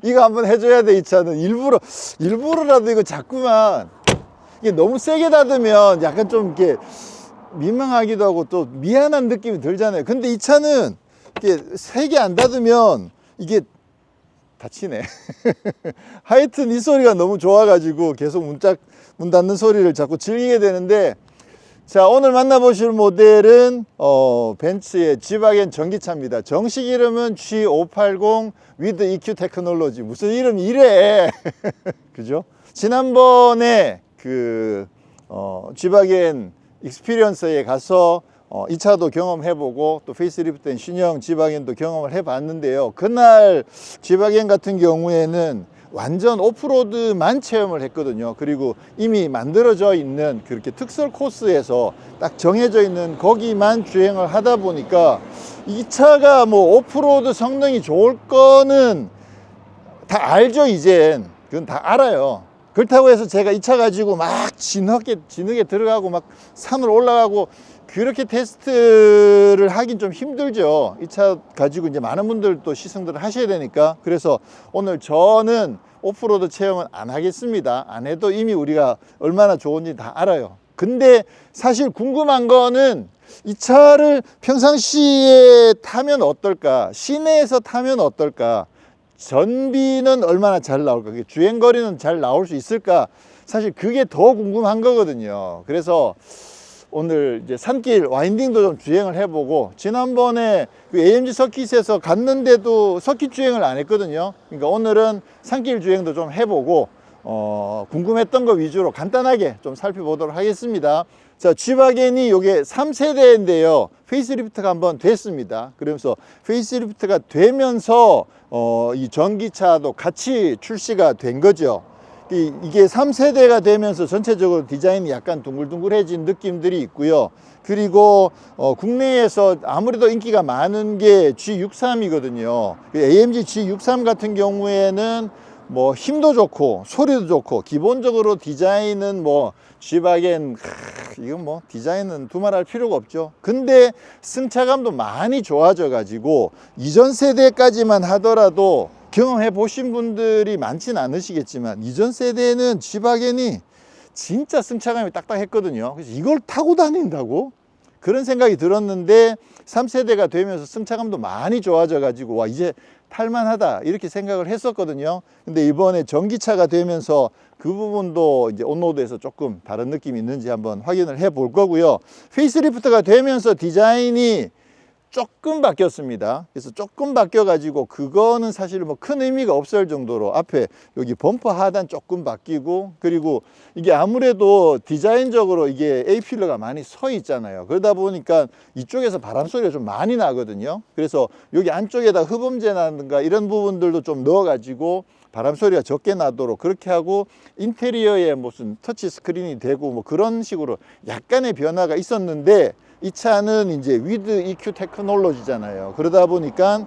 이거 한번 해줘야 돼. 이 차는 일부러라도 이거 자꾸만 이게 너무 세게 닫으면 약간 좀 이렇게 민망하기도 하고 또 미안한 느낌이 들잖아요. 근데 이 차는 이게 세게 안 닫으면 이게 다치네. 하여튼 이 소리가 너무 좋아가지고 계속 문 닫는 소리를 자꾸 즐기게 되는데, 자, 오늘 만나보실 모델은 벤츠의 Gwagon 전기차입니다. 정식 이름은 G580 with EQ 테크놀로지. 무슨 이름이 이래. 그죠? 지난번에 Gwagon 익스피리언스에 가서 이 차도 경험해보고 또 페이스리프트된 신형 Gwagon도 경험을 해봤는데요. 그날 Gwagon 같은 경우에는 완전 오프로드만 체험을 했거든요. 그리고 이미 만들어져 있는 그렇게 특설 코스에서 딱 정해져 있는 거기만 주행을 하다 보니까 이 차가 뭐 오프로드 성능이 좋을 거는 다 알죠. 이젠 그건 다 알아요. 그렇다고 해서 제가 이 차 가지고 막 진흙에 들어가고 막 산을 올라가고 그렇게 테스트를 하긴 좀 힘들죠. 이 차 가지고 이제 많은 분들 또 시승들을 하셔야 되니까. 그래서 오늘 저는 오프로드 체험은 안 하겠습니다. 안 해도 이미 우리가 얼마나 좋은지 다 알아요. 근데 사실 궁금한 거는 이 차를 평상시에 타면 어떨까? 시내에서 타면 어떨까? 전비는 얼마나 잘 나올까? 주행거리는 잘 나올 수 있을까? 사실 그게 더 궁금한 거거든요. 그래서 오늘 이제 산길 와인딩도 좀 주행을 해보고, 지난번에 그 AMG 서킷에서 갔는데도 서킷 주행을 안 했거든요. 그러니까 오늘은 산길 주행도 좀 해보고 궁금했던 거 위주로 간단하게 좀 살펴보도록 하겠습니다. 자, Gwagon이 요게 3세대인데요 페이스리프트가 한번 됐습니다. 그러면서 페이스리프트가 되면서 이 전기차도 같이 출시가 된 거죠. 이게 3세대가 되면서 전체적으로 디자인이 약간 둥글둥글해진 느낌들이 있고요. 그리고 국내에서 아무래도 인기가 많은 게 G63이거든요. AMG G63 같은 경우에는 뭐 힘도 좋고 소리도 좋고, 기본적으로 디자인은 뭐 Gwagon 이건 뭐 디자인은 두말할 필요가 없죠. 근데 승차감도 많이 좋아져 가지고 이전 세대까지만 하더라도 경험해 보신 분들이 많진 않으시겠지만 이전 세대는 Gwagon이 진짜 승차감이 딱딱했거든요. 그래서 이걸 타고 다닌다고? 그런 생각이 들었는데 3세대가 되면서 승차감도 많이 좋아져 가지고 와, 이제 탈만하다 이렇게 생각을 했었거든요. 근데 이번에 전기차가 되면서 그 부분도 이제 온로드에서 조금 다른 느낌이 있는지 한번 확인을 해 볼 거고요. 페이스리프트가 되면서 디자인이 조금 바뀌었습니다. 그래서 조금 바뀌어 가지고 그거는 사실 뭐 큰 의미가 없을 정도로 앞에 여기 범퍼 하단 조금 바뀌고, 그리고 이게 아무래도 디자인적으로 이게 A필러가 많이 서 있잖아요. 그러다 보니까 이쪽에서 바람 소리가 좀 많이 나거든요. 그래서 여기 안쪽에다 흡음재라든가 이런 부분들도 좀 넣어 가지고 바람 소리가 적게 나도록 그렇게 하고, 인테리어에 무슨 터치 스크린이 되고 뭐 그런 식으로 약간의 변화가 있었는데, 이 차는 이제 with EQ 테크놀로지잖아요. 그러다 보니까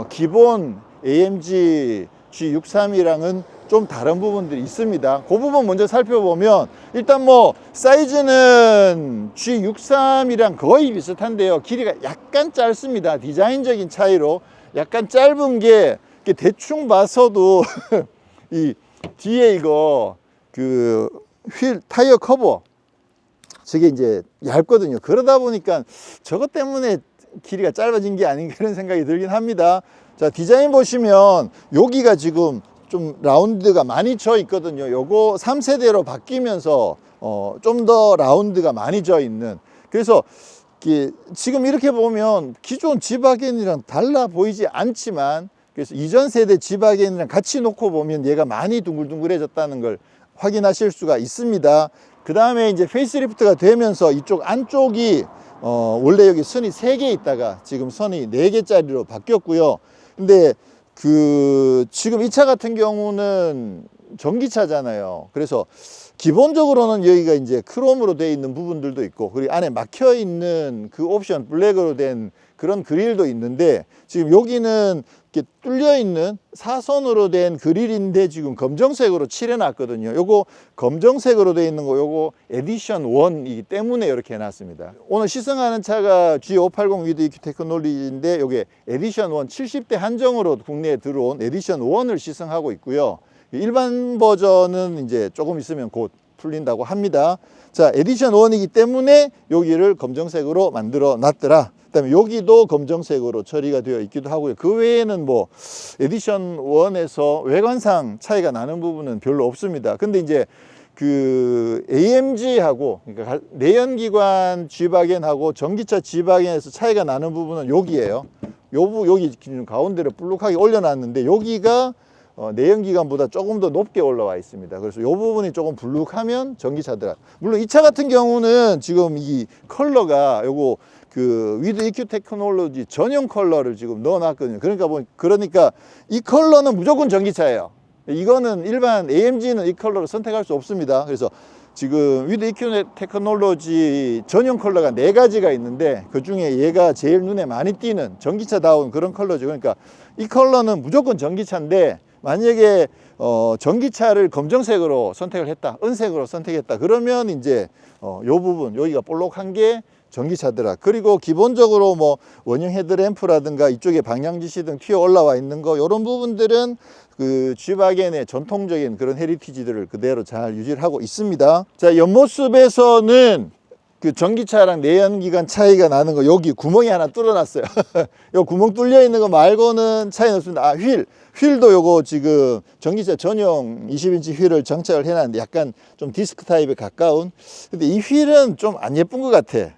기본 AMG G63이랑은 좀 다른 부분들이 있습니다. 그 부분 먼저 살펴보면, 일단 뭐 사이즈는 G63이랑 거의 비슷한데요. 길이가 약간 짧습니다. 디자인적인 차이로 약간 짧은 게 대충 봐서도 이 뒤에 이거 그 휠 타이어 커버 저게 이제 얇거든요. 그러다 보니까 저것 때문에 길이가 짧아진 게 아닌가 그런 생각이 들긴 합니다. 자, 디자인 보시면 여기가 지금 좀 라운드가 많이 져 있거든요. 요거 3세대로 바뀌면서 좀 더 라운드가 많이 져 있는, 그래서 지금 이렇게 보면 기존 Gwagon이랑 달라 보이지 않지만, 그래서 이전 세대 Gwagon이랑 같이 놓고 보면 얘가 많이 둥글둥글해졌다는 걸 확인하실 수가 있습니다. 그 다음에 이제 페이스리프트가 되면서 이쪽 안쪽이 원래 여기 선이 3개 있다가 지금 선이 4개짜리로 바뀌었고요. 근데 지금 이 차 같은 경우는 전기차잖아요. 그래서 기본적으로는 여기가 이제 크롬으로 되어 있는 부분들도 있고, 그리고 안에 막혀 있는 그 옵션 블랙으로 된 그런 그릴도 있는데, 지금 여기는 이렇게 뚫려 있는 사선으로 된 그릴인데 지금 검정색으로 칠해 놨거든요. 요거 검정색으로 되어 있는 거 요거 에디션 1이기 때문에 이렇게 해놨습니다. 오늘 시승하는 차가 G580 위드 EQ 테크놀로지인데, 요게 에디션 1 70대 한정으로 국내에 들어온 에디션 1을 시승하고 있고요. 일반 버전은 이제 조금 있으면 곧 풀린다고 합니다. 자, 에디션 1이기 때문에 여기를 검정색으로 만들어 놨더라. 그다음에 여기도 검정색으로 처리가 되어 있기도 하고요. 그 외에는 뭐 에디션 1에서 외관상 차이가 나는 부분은 별로 없습니다. 근데 이제 그 AMG하고, 그러니까 내연기관 G바겐하고 전기차 G바겐에서 차이가 나는 부분은 여기에요. 여기 지금 가운데를 볼록하게 올려놨는데, 여기가 내연기관보다 조금 더 높게 올라와 있습니다. 그래서 이 부분이 조금 불룩하면 전기차들, 물론 이 차 같은 경우는 지금 이 컬러가 요거 그 위드 EQ 테크놀로지 전용 컬러를 지금 넣어놨거든요. 그러니까 이 컬러는 무조건 전기차예요. 이거는 일반 AMG는 이 컬러를 선택할 수 없습니다. 그래서 지금 위드 EQ 테크놀로지 전용 컬러가 4가지가 있는데, 그 중에 얘가 제일 눈에 많이 띄는 전기차다운 그런 컬러죠. 그러니까 이 컬러는 무조건 전기차인데, 만약에 전기차를 검정색으로 선택을 했다, 은색으로 선택했다, 그러면 이제 요 부분 여기가 볼록한 게 전기차더라. 그리고 기본적으로 뭐 원형 헤드램프라든가 이쪽에 방향지시등 튀어 올라와 있는 거, 이런 부분들은 그 G바겐의 전통적인 그런 헤리티지들을 그대로 잘 유지를 하고 있습니다. 자, 옆모습에서는 그 전기차랑 내연기관 차이가 나는 거, 여기 구멍이 하나 뚫어놨어요. 요 구멍 뚫려 있는 거 말고는 차이는 없습니다. 아, 휠도 요거 지금 전기차 전용 20인치 휠을 장착을 해놨는데, 약간 좀 디스크 타입에 가까운, 근데 이 휠은 좀 안 예쁜 것 같아.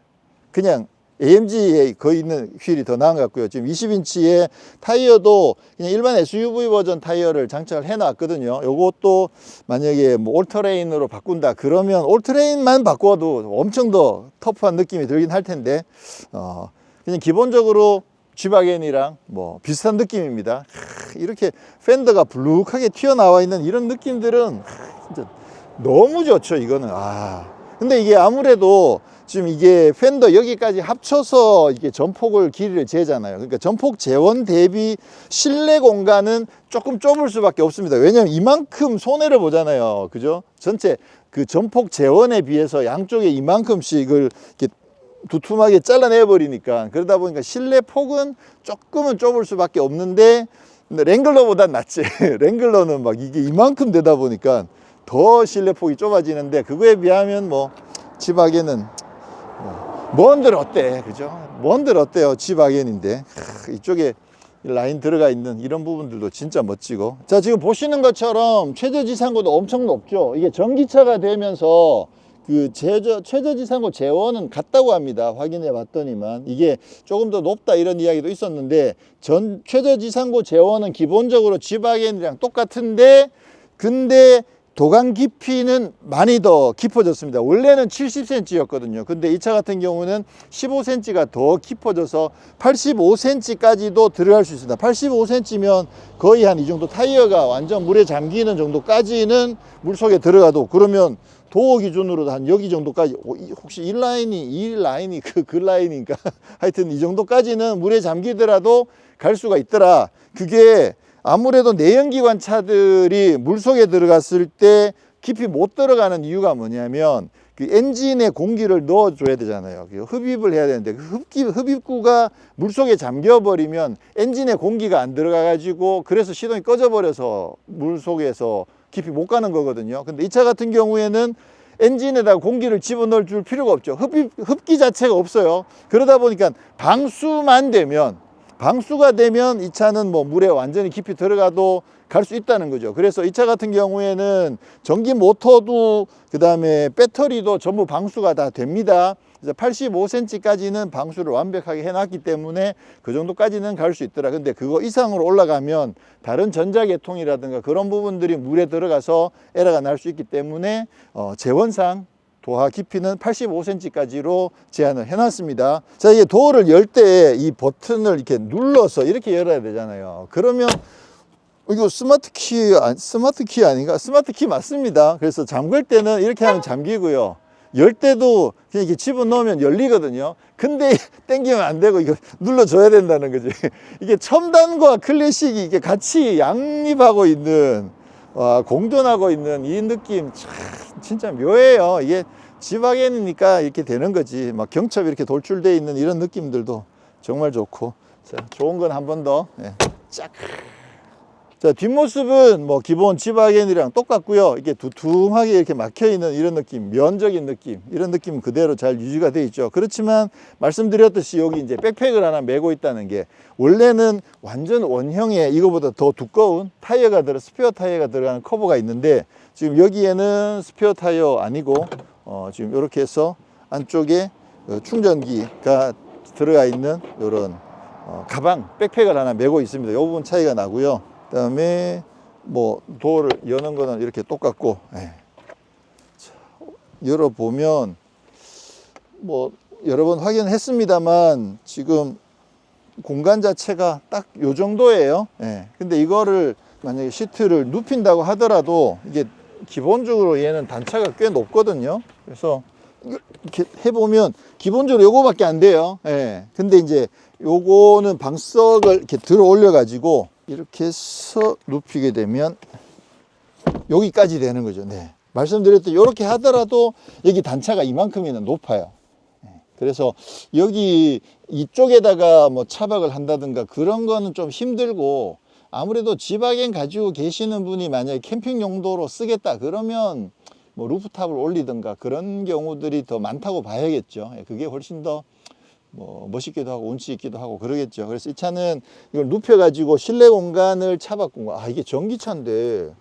그냥 AMG에 거의 있는 휠이 더 나은 것 같고요. 지금 20인치의 타이어도 그냥 일반 SUV 버전 타이어를 장착을 해놨거든요. 요것도 만약에 뭐 올터레인으로 바꾼다 그러면 올터레인만 바꿔도 엄청 더 터프한 느낌이 들긴 할 텐데, 그냥 기본적으로 G바겐이랑 뭐 비슷한 느낌입니다. 이렇게 팬더가 불룩하게 튀어나와 있는 이런 느낌들은 진짜 너무 좋죠, 이거는. 근데 이게 아무래도 지금 이게 팬더 여기까지 합쳐서 이게 전폭을 길이를 재잖아요. 그러니까 전폭 재원 대비 실내 공간은 조금 좁을 수밖에 없습니다. 왜냐하면 이만큼 손해를 보잖아요. 그죠? 전체 그 전폭 재원에 비해서 양쪽에 이만큼씩을 이렇게 두툼하게 잘라내 버리니까, 그러다 보니까 실내 폭은 조금은 좁을 수밖에 없는데, 근데 랭글러보단 낫지. 랭글러는 막 이게 이만큼 되다 보니까 더 실내 폭이 좁아지는데, 그거에 비하면 뭐 G바겐은 뭔들 어때, 그죠? 뭔들 어때요, G바겐인데. 이쪽에 라인 들어가 있는 이런 부분들도 진짜 멋지고. 자, 지금 보시는 것처럼 최저지상고도 엄청 높죠. 이게 전기차가 되면서 그 최저지상고 재원은 같다고 합니다. 확인해 봤더니만 이게 조금 더 높다 이런 이야기도 있었는데, 최저지상고 재원은 기본적으로 G바겐이랑 똑같은데, 근데 도강 깊이는 많이 더 깊어졌습니다. 원래는 70cm였거든요. 근데 이 차 같은 경우는 15cm가 더 깊어져서 85cm까지도 들어갈 수 있습니다. 85cm면 거의 한 이 정도, 타이어가 완전 물에 잠기는 정도까지는 물속에 들어가도, 그러면 도어 기준으로 한 여기 정도까지, 혹시 이 라인이 그 라인인가 하여튼 이 정도까지는 물에 잠기더라도 갈 수가 있더라. 그게 아무래도 내연기관 차들이 물속에 들어갔을 때 깊이 못 들어가는 이유가 뭐냐면, 그 엔진에 공기를 넣어줘야 되잖아요. 흡입을 해야 되는데, 그 흡입구가 물속에 잠겨버리면 엔진에 공기가 안 들어가가지고, 그래서 시동이 꺼져버려서 물속에서 깊이 못 가는 거거든요. 근데 이 차 같은 경우에는 엔진에다가 공기를 집어넣을 줄 필요가 없죠. 흡기 자체가 없어요. 그러다 보니까 방수가 되면 이 차는 뭐 물에 완전히 깊이 들어가도 갈 수 있다는 거죠. 그래서 이 차 같은 경우에는 전기 모터도 그 다음에 배터리도 전부 방수가 다 됩니다. 그래서 85cm까지는 방수를 완벽하게 해놨기 때문에 그 정도까지는 갈 수 있더라. 근데 그거 이상으로 올라가면 다른 전자계통이라든가 그런 부분들이 물에 들어가서 에러가 날 수 있기 때문에 재원상 도하 깊이는 85cm까지로 제한을 해놨습니다. 자, 이게 도어를 열 때 이 버튼을 이렇게 눌러서 이렇게 열어야 되잖아요. 그러면 이거 스마트 키 아닌가? 스마트 키 맞습니다. 그래서 잠글 때는 이렇게 하면 잠기고요. 열 때도 그냥 이렇게 집어넣으면 열리거든요. 근데 당기면 안 되고 이거 눌러줘야 된다는 거지. 이게 첨단과 클래식이 이게 같이 양립하고 있는, 공존하고 있는 이 느낌 참 진짜 묘해요. 이게 지바겐이니까 이렇게 되는 거지. 막 경첩이 이렇게 돌출되어 있는 이런 느낌들도 정말 좋고. 자, 좋은 건 한 번 더. 네. 짝. 자, 뒷모습은 뭐 기본 지바겐이랑 똑같고요. 이게 두툼하게 이렇게 막혀 있는 이런 느낌, 면적인 느낌, 이런 느낌 그대로 잘 유지가 되어 있죠. 그렇지만 말씀드렸듯이 여기 이제 백팩을 하나 메고 있다는 게, 원래는 완전 원형의 이거보다 더 두꺼운 타이어가 스페어 타이어가 들어가는 커버가 있는데, 지금 여기에는 스페어 타이어 아니고 지금 이렇게 해서 안쪽에 충전기가 들어가 있는 이런 가방 백팩을 하나 메고 있습니다. 이 부분 차이가 나고요. 그다음에 뭐 도어를 여는 거는 이렇게 똑같고, 자, 열어보면 뭐 여러 번 확인했습니다만 지금 공간 자체가 딱 요 정도예요. 근데 이거를 만약에 시트를 눕힌다고 하더라도 이게 기본적으로 얘는 단차가 꽤 높거든요. 그래서 이렇게 해보면 기본적으로 요거밖에 안 돼요. 근데 이제 요거는 방석을 이렇게 들어 올려 가지고 이렇게 해서 눕히게 되면 여기까지 되는 거죠. 말씀드렸듯이 이렇게 하더라도 여기 단차가 이만큼이나 높아요. 그래서 여기 이쪽에다가 뭐 차박을 한다든가 그런 거는 좀 힘들고, 아무래도 지바겐 가지고 계시는 분이 만약에 캠핑 용도로 쓰겠다 그러면 뭐 루프탑을 올리든가 그런 경우들이 더 많다고 봐야겠죠. 그게 훨씬 더 뭐 멋있기도 하고 운치 있기도 하고 그러겠죠. 그래서 이 차는 이걸 눕혀 가지고 실내 공간을 차바꾼 거. 이게 전기차인데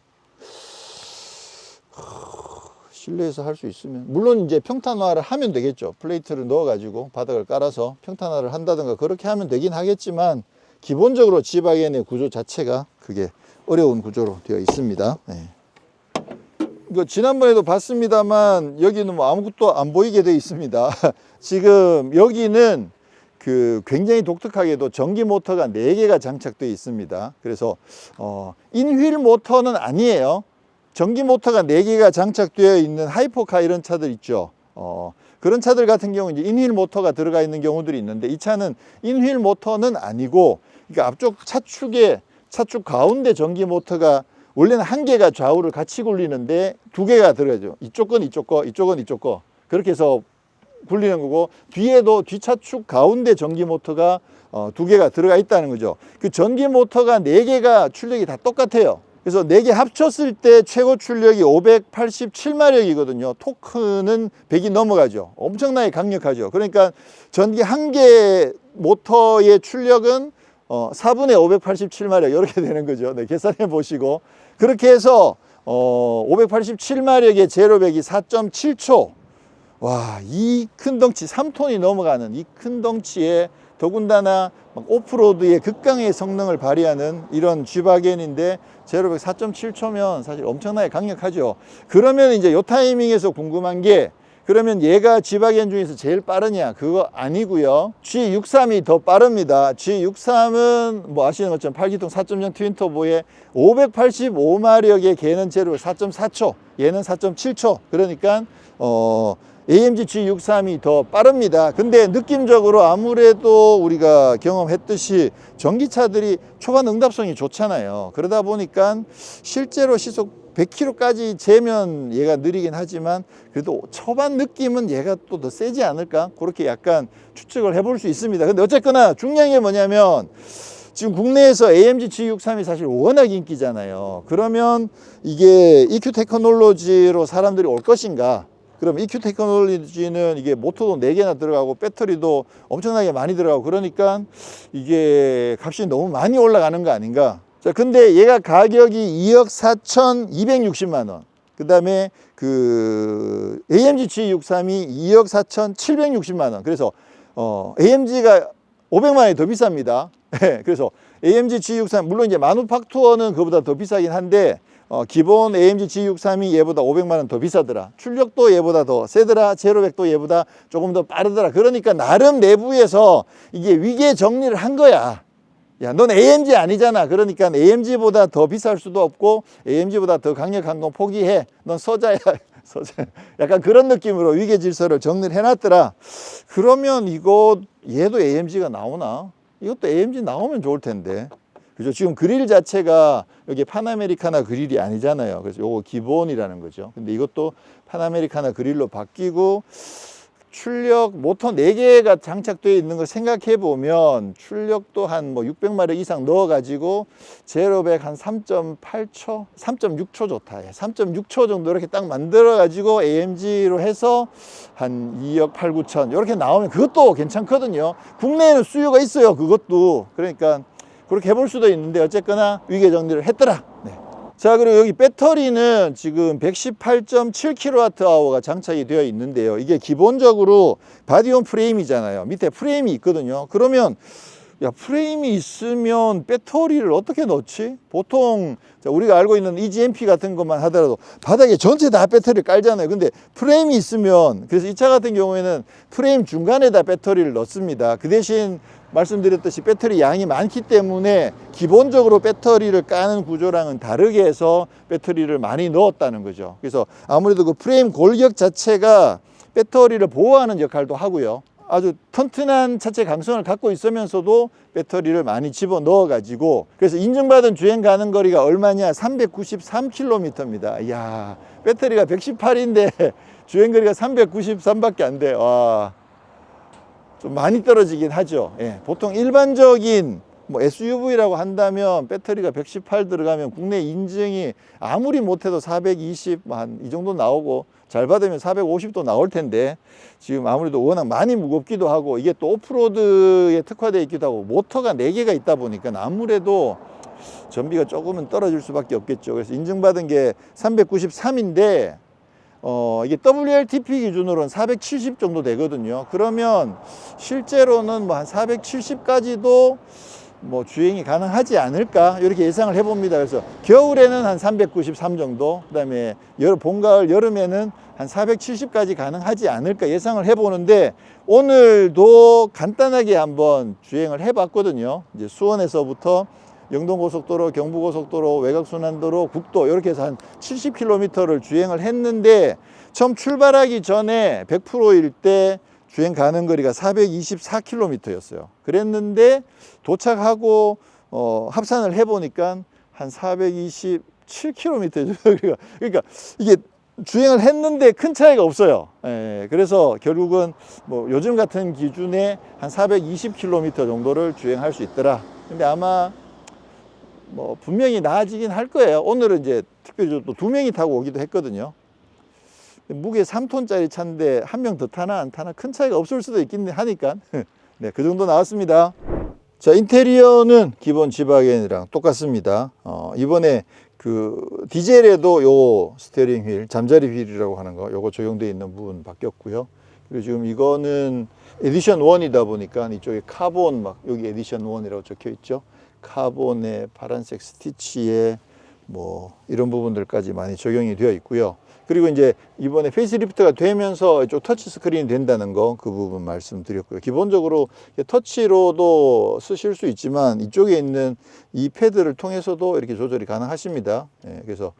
실내에서 할 수 있으면, 물론 이제 평탄화를 하면 되겠죠. 플레이트를 넣어 가지고 바닥을 깔아서 평탄화를 한다든가 그렇게 하면 되긴 하겠지만, 기본적으로 지바겐의 구조 자체가 그게 어려운 구조로 되어 있습니다. 이거 지난번에도 봤습니다만 여기는 뭐 아무것도 안 보이게 되어 있습니다. 지금 여기는 굉장히 독특하게도 전기 모터가 4개가 장착되어 있습니다. 그래서 인휠 모터는 아니에요. 전기 모터가 4개가 장착되어 있는 하이퍼카 이런 차들 있죠. 그런 차들 같은 경우 이제 인휠 모터가 들어가 있는 경우들이 있는데, 이 차는 인휠 모터는 아니고, 그러니까 앞쪽 차축 가운데 전기 모터가 원래는 1개가 좌우를 같이 굴리는데 2개가 들어가죠. 이쪽은 이쪽 거, 이쪽은 이쪽 거. 그렇게 해서 굴리는 거고, 뒤에도 뒷차축 가운데 전기 모터가 2개가 들어가 있다는 거죠. 그 전기 모터가 4개가 출력이 다 똑같아요. 그래서 4개 합쳤을 때 최고 출력이 587마력이거든요. 토크는 100이 넘어가죠. 엄청나게 강력하죠. 그러니까 전기 1개 모터의 출력은 4분의 587마력 이렇게 되는 거죠. 계산해 보시고, 그렇게 해서 587마력의 제로백이 4.7초. 와, 이 큰 덩치 3톤이 넘어가는 이 큰 덩치에 더군다나 오프로드의 극강의 성능을 발휘하는 이런 G바겐인데 제로백 4.7초면 사실 엄청나게 강력하죠. 그러면 이제 요 타이밍에서 궁금한 게, 그러면 얘가 G바겐 중에서 제일 빠르냐? 그거 아니고요. G63이 더 빠릅니다. G63은 뭐 아시는 것처럼 8기통 4.0 트윈터보에 585마력의 걔는 제로백 4.4초, 얘는 4.7초. 그러니까 AMG G63이 더 빠릅니다. 근데 느낌적으로 아무래도 우리가 경험했듯이 전기차들이 초반 응답성이 좋잖아요. 그러다 보니까 실제로 시속 100km까지 재면 얘가 느리긴 하지만, 그래도 초반 느낌은 얘가 또 더 세지 않을까? 그렇게 약간 추측을 해볼 수 있습니다. 근데 어쨌거나 중요한 게 뭐냐면, 지금 국내에서 AMG G63이 사실 워낙 인기잖아요. 그러면 이게 EQ 테크놀로지로 사람들이 올 것인가? 그럼 EQ 테크놀로지는 이게 모터도 4개나 들어가고 배터리도 엄청나게 많이 들어가고, 그러니까 이게 값이 너무 많이 올라가는 거 아닌가? 자, 근데 얘가 가격이 2억 4,260만 원. 그 다음에 AMG G63이 2억 4,760만 원. 그래서 AMG가 500만 원이 더 비쌉니다. 그래서 AMG G63, 물론 이제 마누팍투어는 그보다 더 비싸긴 한데, 기본 AMG G63이 얘보다 500만 원 더 비싸더라. 출력도 얘보다 더 세더라. 제로백도 얘보다 조금 더 빠르더라. 그러니까 나름 내부에서 이게 위계 정리를 한 거야. 야, 넌 AMG 아니잖아. 그러니까 AMG보다 더 비쌀 수도 없고 AMG보다 더 강력한 건 포기해. 넌 서자야. 서자. 약간 그런 느낌으로 위계 질서를 정리를 해놨더라. 그러면 이거 얘도 AMG가 나오나? 이것도 AMG 나오면 좋을 텐데. 그죠? 지금 그릴 자체가 여기 파나메리카나 그릴이 아니잖아요. 그래서 요거 기본이라는 거죠. 근데 이것도 파나메리카나 그릴로 바뀌고 출력 모터 4개가 장착되어 있는 걸 생각해 보면 출력도 한 뭐 600마력 이상 넣어 가지고 제로백 한 3.8초, 3.6초 좋다. 3.6초 정도 이렇게 딱 만들어 가지고 AMG로 해서 한 2억 8, 9천 이렇게 나오면 그것도 괜찮거든요. 국내에는 수요가 있어요. 그것도. 그러니까 그렇게 해볼 수도 있는데 어쨌거나 위계 정리를 했더라. 네. 자, 그리고 여기 배터리는 지금 118.7kWh가 장착이 되어 있는데요. 이게 기본적으로 바디온 프레임이잖아요. 밑에 프레임이 있거든요. 그러면 야, 프레임이 있으면 배터리를 어떻게 넣지? 보통 우리가 알고 있는 EGMP 같은 것만 하더라도 바닥에 전체 다 배터리를 깔잖아요. 근데 프레임이 있으면, 그래서 이 차 같은 경우에는 프레임 중간에다 배터리를 넣습니다. 그 대신 말씀드렸듯이 배터리 양이 많기 때문에 기본적으로 배터리를 까는 구조랑은 다르게 해서 배터리를 많이 넣었다는 거죠. 그래서 아무래도 그 프레임 골격 자체가 배터리를 보호하는 역할도 하고요. 아주 튼튼한 차체 강성을 갖고 있으면서도 배터리를 많이 집어 넣어 가지고, 그래서 인증받은 주행 가는 거리가 얼마냐? 393km입니다. 이야, 배터리가 118인데 주행거리가 393밖에 안 돼. 와, 좀 많이 떨어지긴 하죠. 예, 보통 일반적인 뭐 SUV라고 한다면 배터리가 118 들어가면 국내 인증이 아무리 못해도 420 한 이 정도 나오고 잘 받으면 450도 나올 텐데, 지금 아무래도 워낙 많이 무겁기도 하고 이게 또 오프로드에 특화되어 있기도 하고 모터가 4개가 있다 보니까 아무래도 전비가 조금은 떨어질 수밖에 없겠죠. 그래서 인증받은 게 393인데 이게 WLTP 기준으로는 470 정도 되거든요. 그러면 실제로는 뭐 한 470까지도 뭐 주행이 가능하지 않을까 이렇게 예상을 해봅니다. 그래서 겨울에는 한 393 정도, 그다음에 봄, 가을, 여름에는 한 470까지 가능하지 않을까 예상을 해보는데, 오늘도 간단하게 한번 주행을 해봤거든요. 이제 수원에서부터 영동고속도로, 경부고속도로, 외곽순환도로, 국도 이렇게 해서 한 70km를 주행을 했는데, 처음 출발하기 전에 100%일 때 주행 가는 거리가 424km였어요. 그랬는데 도착하고 합산을 해보니까 한 427km죠. 그러니까 이게 주행을 했는데 큰 차이가 없어요. 예, 그래서 결국은 뭐 요즘 같은 기준에 한 420km 정도를 주행할 수 있더라. 근데 아마 뭐 분명히 나아지긴 할 거예요. 오늘은 이제 특별히 또 2명이 타고 오기도 했거든요. 무게 3톤짜리 차인데 한 명 더 타나 안 타나 큰 차이가 없을 수도 있긴 하니까 네, 그 정도 나왔습니다. 자, 인테리어는 기본 지바겐이랑 똑같습니다. 이번에 그 디젤에도 요 스티어링 휠, 잠자리 휠이라고 하는 거 요거 적용되어 있는 부분 바뀌었고요. 그리고 지금 이거는 에디션 1이다 보니까 이쪽에 카본 막 여기 에디션 1이라고 적혀 있죠. 카본에 파란색 스티치에 뭐 이런 부분들까지 많이 적용이 되어 있고요. 그리고 이제 이번에 페이스리프트가 되면서 이쪽 터치 스크린이 된다는 거, 그 부분 말씀드렸고요. 기본적으로 터치로도 쓰실 수 있지만 이쪽에 있는 이 패드를 통해서도 이렇게 조절이 가능하십니다. 예, 그래서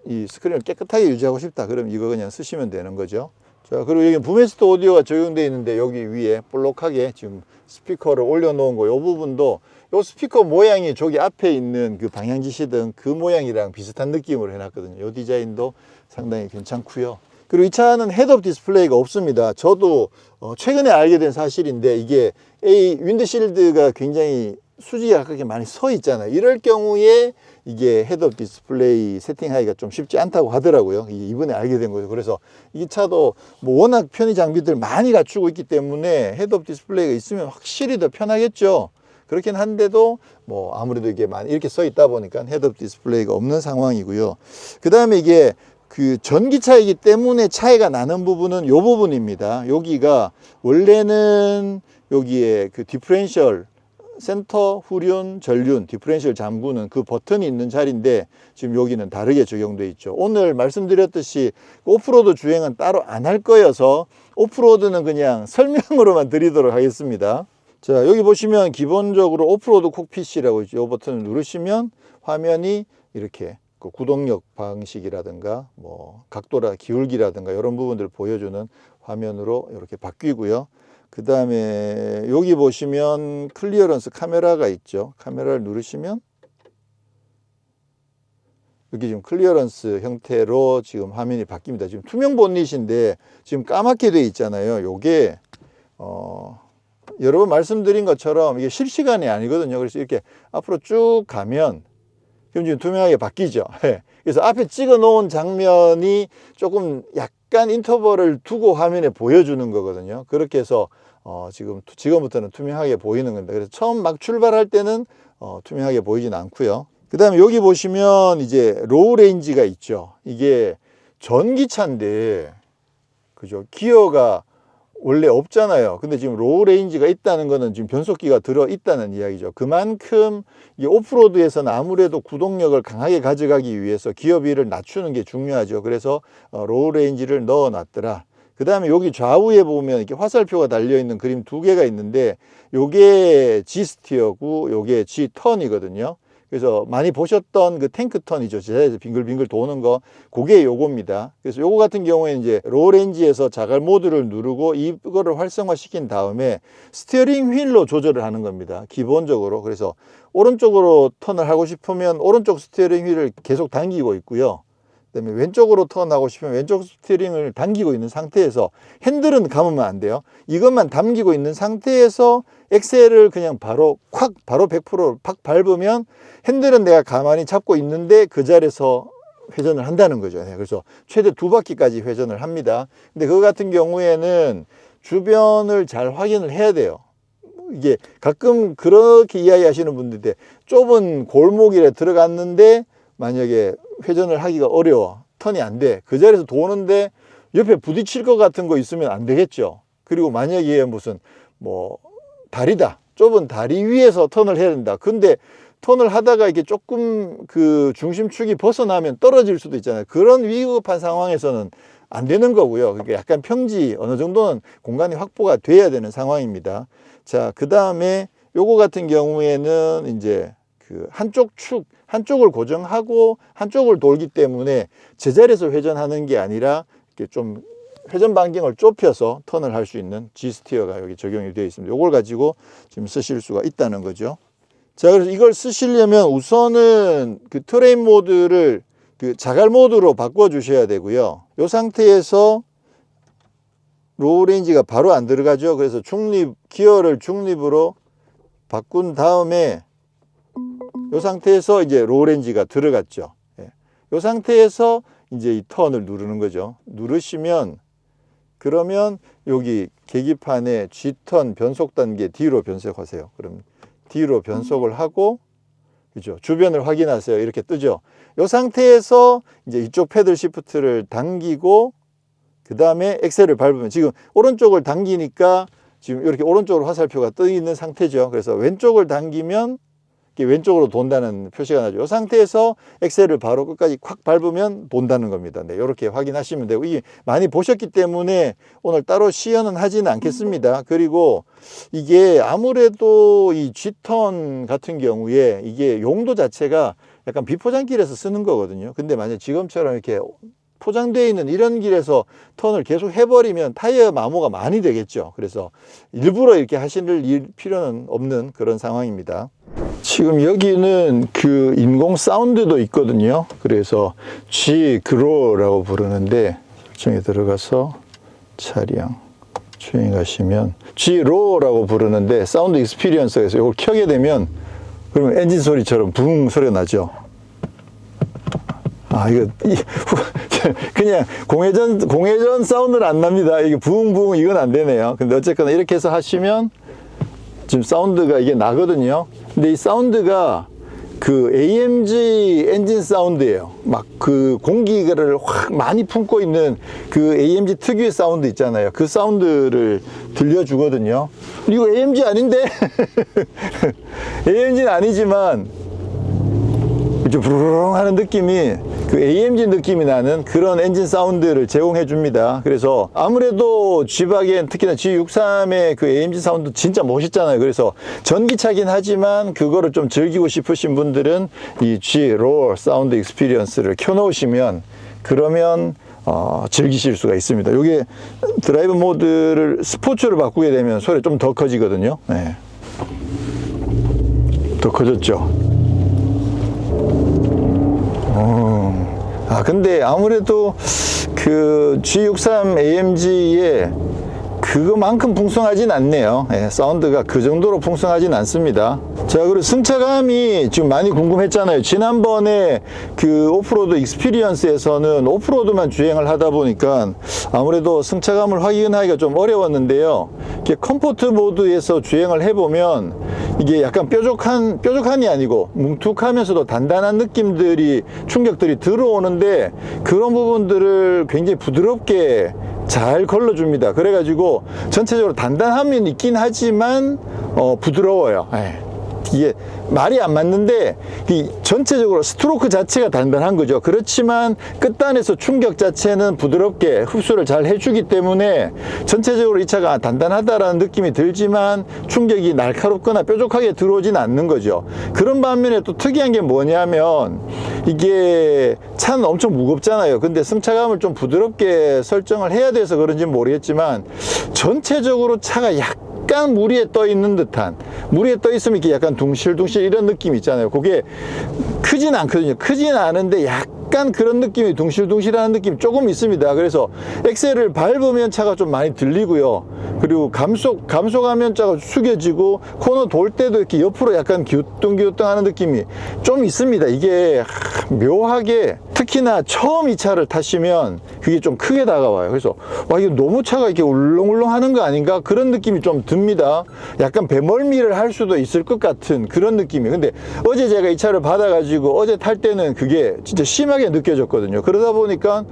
이 스크린을 깨끗하게 유지하고 싶다 그러면 이거 그냥 쓰시면 되는 거죠. 자, 그리고 여기 부메스터 오디오가 적용되어 있는데 여기 위에 볼록하게 지금 스피커를 올려놓은 거, 이 부분도 요 스피커 모양이 저기 앞에 있는 그 방향지시등 그 모양이랑 비슷한 느낌으로 해놨거든요. 요 디자인도 상당히 괜찮고요. 그리고 이 차는 헤드업 디스플레이가 없습니다. 저도 최근에 알게 된 사실인데, 이게 윈드실드가 굉장히 수직에 가깝게 많이 서 있잖아요. 이럴 경우에 이게 헤드업 디스플레이 세팅하기가 좀 쉽지 않다고 하더라고요. 이번에 알게 된 거죠. 그래서 이 차도 뭐 워낙 편의 장비들 많이 갖추고 있기 때문에 헤드업 디스플레이가 있으면 확실히 더 편하겠죠. 그렇긴 한데도 뭐 아무래도 이게 많이 이렇게 써 있다 보니까 헤드업 디스플레이가 없는 상황이고요. 그 다음에 이게 그 전기차이기 때문에 차이가 나는 부분은 요 부분입니다. 여기가 원래는 여기에 그 디퍼렌셜 센터 후륜 전륜 디퍼렌셜 잠그는 그 버튼이 있는 자리인데 지금 여기는 다르게 적용돼 있죠. 오늘 말씀드렸듯이 오프로드 주행은 따로 안 할 거여서 오프로드는 그냥 설명으로만 드리도록 하겠습니다. 자, 여기 보시면 기본적으로 오프로드 콕핏이라고 있죠. 이 버튼을 누르시면 화면이 이렇게 그 구동력 방식이라든가 뭐 각도라 기울기라든가 이런 부분들을 보여주는 화면으로 이렇게 바뀌고요. 그 다음에 여기 보시면 클리어런스 카메라가 있죠. 카메라를 누르시면 여기 지금 클리어런스 형태로 지금 화면이 바뀝니다. 지금 투명 본닛인데 지금 까맣게 돼 있잖아요. 요게 여러 번 말씀드린 것처럼 이게 실시간이 아니거든요. 그래서 이렇게 앞으로 쭉 가면 지금 투명하게 바뀌죠. 그래서 앞에 찍어 놓은 장면이 조금 약간 인터벌을 두고 화면에 보여주는 거거든요. 그렇게 해서 지금부터는 투명하게 보이는 겁니다. 그래서 처음 막 출발할 때는 투명하게 보이진 않고요. 그 다음에 여기 보시면 이제 로우 레인지가 있죠. 이게 전기차인데 그죠? 기어가 원래 없잖아요. 근데 지금 로우 레인지가 있다는 거는 지금 변속기가 들어 있다는 이야기죠. 그만큼 이 오프로드에서는 아무래도 구동력을 강하게 가져가기 위해서 기어비를 낮추는 게 중요하죠. 그래서 로우 레인지를 넣어 놨더라. 그 다음에 여기 좌우에 보면 이렇게 화살표가 달려 있는 그림 두 개가 있는데 요게 G 스티어고 요게 G 턴이거든요. 그래서 많이 보셨던 그 탱크 턴이죠. 제자리에서 빙글빙글 도는 거, 그게 요겁니다. 그래서 요거 같은 경우에는 이제 로우 레인지에서 자갈 모드를 누르고 이거를 활성화시킨 다음에 스티어링 휠로 조절을 하는 겁니다. 기본적으로. 그래서 오른쪽으로 턴을 하고 싶으면 오른쪽 스티어링 휠을 계속 당기고 있고요. 그다음에 왼쪽으로 턴하고 싶으면 왼쪽 스티어링을 당기고 있는 상태에서 핸들은 감으면 안 돼요. 이것만 당기고 있는 상태에서 엑셀을 그냥 바로 100% 팍 밟으면 핸들은 내가 가만히 잡고 있는데 그 자리에서 회전을 한다는 거죠. 그래서 최대 2바퀴까지 회전을 합니다. 근데 그거 같은 경우에는 주변을 잘 확인을 해야 돼요. 이게 가끔 그렇게 이야기하시는 분들인데 좁은 골목길에 들어갔는데 만약에 회전을 하기가 어려워, 턴이 안 돼, 그 자리에서 도는데 옆에 부딪힐 것 같은 거 있으면 안 되겠죠. 그리고 만약에 무슨 뭐 다리다, 좁은 다리 위에서 턴을 해야 된다. 근데 턴을 하다가 이게 조금 그 중심축이 벗어나면 떨어질 수도 있잖아요. 그런 위급한 상황에서는 안 되는 거고요. 그러니까 약간 평지, 어느 정도는 공간이 확보가 돼야 되는 상황입니다. 자, 그 다음에 요거 같은 경우에는 이제 그 한쪽을 고정하고 한쪽을 돌기 때문에 제자리에서 회전하는 게 아니라 이렇게 좀 회전 반경을 좁혀서 턴을 할 수 있는 G 스티어가 여기 적용이 되어 있습니다. 이걸 가지고 지금 쓰실 수가 있다는 거죠. 자, 그래서 이걸 쓰시려면 우선은 그 트레인 모드를 그 자갈 모드로 바꿔 주셔야 되고요. 이 상태에서 로우 레인지가 바로 안 들어가죠. 그래서 기어를 중립으로 바꾼 다음에 이 상태에서 이제 로우 레인지가 들어갔죠. 이 상태에서 이제 이 턴을 누르는 거죠. 누르시면 그러면 여기 계기판에 G턴 변속 단계 뒤로 변속하세요. 그럼 뒤로 변속을 하고, 그죠? 주변을 확인하세요. 이렇게 뜨죠. 이 상태에서 이제 이쪽 패들 시프트를 당기고, 그 다음에 엑셀을 밟으면 지금 오른쪽을 당기니까 지금 이렇게 오른쪽으로 화살표가 떠 있는 상태죠. 그래서 왼쪽을 당기면 왼쪽으로 돈다는 표시가 나죠. 이 상태에서 엑셀을 바로 끝까지 콱 밟으면 돈다는 겁니다. 네, 이렇게 확인하시면 되고, 이게 많이 보셨기 때문에 오늘 따로 시연은 하지는 않겠습니다. 그리고 이게 아무래도 이 G턴 같은 경우에 이게 용도 자체가 약간 비포장길에서 쓰는 거거든요. 근데 만약 지금처럼 이렇게 포장되어 있는 이런 길에서 턴을 계속 해버리면 타이어 마모가 많이 되겠죠. 그래서 일부러 이렇게 하실 필요는 없는 그런 상황입니다. 지금 여기는 그 인공 사운드도 있거든요. 그래서 G-GROW라고 부르는데 설정에 들어가서 차량 주행하시면 G-RAW라고 부르는데 사운드 익스피리언스에서 이걸 켜게 되면 그러면 엔진 소리처럼 붕 소리가 나죠. 아, 이거 그냥 공회전 사운드는 안 납니다. 이게 붕붕 이건 안 되네요. 근데 어쨌거나 이렇게 해서 하시면 지금 사운드가 이게 나거든요. 근데 이 사운드가 그 AMG 엔진 사운드예요. 막 그 공기를 확 많이 품고 있는 그 AMG 특유의 사운드 있잖아요. 그 사운드를 들려주거든요. 이거 AMG 아닌데? AMG는 아니지만 이제 부르릉 하는 느낌이 그 AMG 느낌이 나는 그런 엔진 사운드를 제공해 줍니다. 그래서 아무래도 G바겐, 특히나 G63의 그 AMG 사운드 진짜 멋있잖아요. 그래서 전기차긴 하지만 그거를 좀 즐기고 싶으신 분들은 이 G 로어 사운드 익스피리언스를 켜놓으시면 그러면 즐기실 수가 있습니다. 이게 드라이브 모드를 스포츠로 바꾸게 되면 소리 좀 더 커지거든요. 네. 더 커졌죠. 근데 아무래도 그 G63 AMG에 그거만큼 풍성하진 않네요. 예, 사운드가 그 정도로 풍성하진 않습니다. 자, 그리고 승차감이 지금 많이 궁금했잖아요. 지난번에 그 오프로드 익스피리언스에서는 오프로드만 주행을 하다 보니까 아무래도 승차감을 확인하기가 좀 어려웠는데요. 이렇게 컴포트 모드에서 주행을 해보면 이게 약간 뾰족한이 아니고 뭉툭하면서도 단단한 느낌들이, 충격들이 들어오는데 그런 부분들을 굉장히 부드럽게 잘 걸러줍니다. 그래가지고 전체적으로 단단함이 있긴 하지만 부드러워요. 이게 말이 안 맞는데 이 전체적으로 스트로크 자체가 단단한 거죠. 그렇지만 끝단에서 충격 자체는 부드럽게 흡수를 잘 해주기 때문에 전체적으로 이 차가 단단하다라는 느낌이 들지만 충격이 날카롭거나 뾰족하게 들어오진 않는 거죠. 그런 반면에 또 특이한 게 뭐냐면 이게 차는 엄청 무겁잖아요. 근데 승차감을 좀 부드럽게 설정을 해야 돼서 그런지는 모르겠지만 전체적으로 차가 약간 물 위에 떠 있는 듯한, 물 위에 떠 있으면 이렇게 약간 둥실둥실 이런 느낌 있잖아요. 그게 크진 않거든요. 크진 않은데 약간 그런 느낌이 둥실둥실하는 느낌이 조금 있습니다. 그래서 엑셀을 밟으면 차가 좀 많이 들리고요. 그리고 감속하면 차가 숙여지고 코너 돌 때도 이렇게 옆으로 약간 기우뚱기우뚱하는 느낌이 좀 있습니다. 이게 묘하게 특히나 처음 이 차를 타시면 그게 좀 크게 다가와요. 그래서 와, 이거 너무 차가 이렇게 울렁울렁 하는 거 아닌가 그런 느낌이 좀 듭니다. 약간 배멀미를 할 수도 있을 것 같은 그런 느낌이에요. 근데 어제 제가 이 차를 받아가지고 어제 탈 때는 그게 진짜 심하게 느껴졌거든요. 그러다 보니까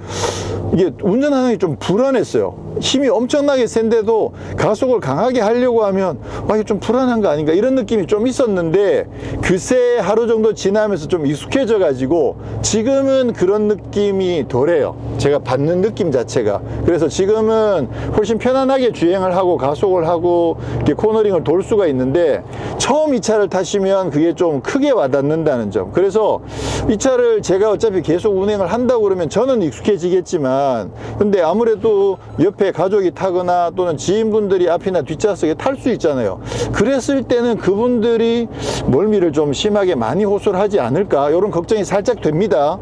이게 운전하는 게 좀 불안했어요. 힘이 엄청나게 센데도 가속을 강하게 하려고 하면 와, 이게 좀 불안한 거 아닌가 이런 느낌이 좀 있었는데 그새 하루 정도 지나면서 좀 익숙해져 가지고 지금은 그런 느낌이 덜해요. 제가 받는 느낌 자체가. 그래서 지금은 훨씬 편안하게 주행을 하고 가속을 하고 이렇게 코너링을 돌 수가 있는데 처음 이 차를 타시면 그게 좀 크게 와닿는다는 점. 그래서 이 차를 제가 어차피 계속 운행을 한다고 그러면 저는 익숙해지겠지만 근데 아무래도 옆에 가족이 타거나 또는 지인분들이 앞이나 뒷좌석에 탈 수 있잖아요. 그랬을 때는 그분들이 멀미를 좀 심하게 많이 호소를 하지 않을까 이런 걱정이 살짝 됩니다.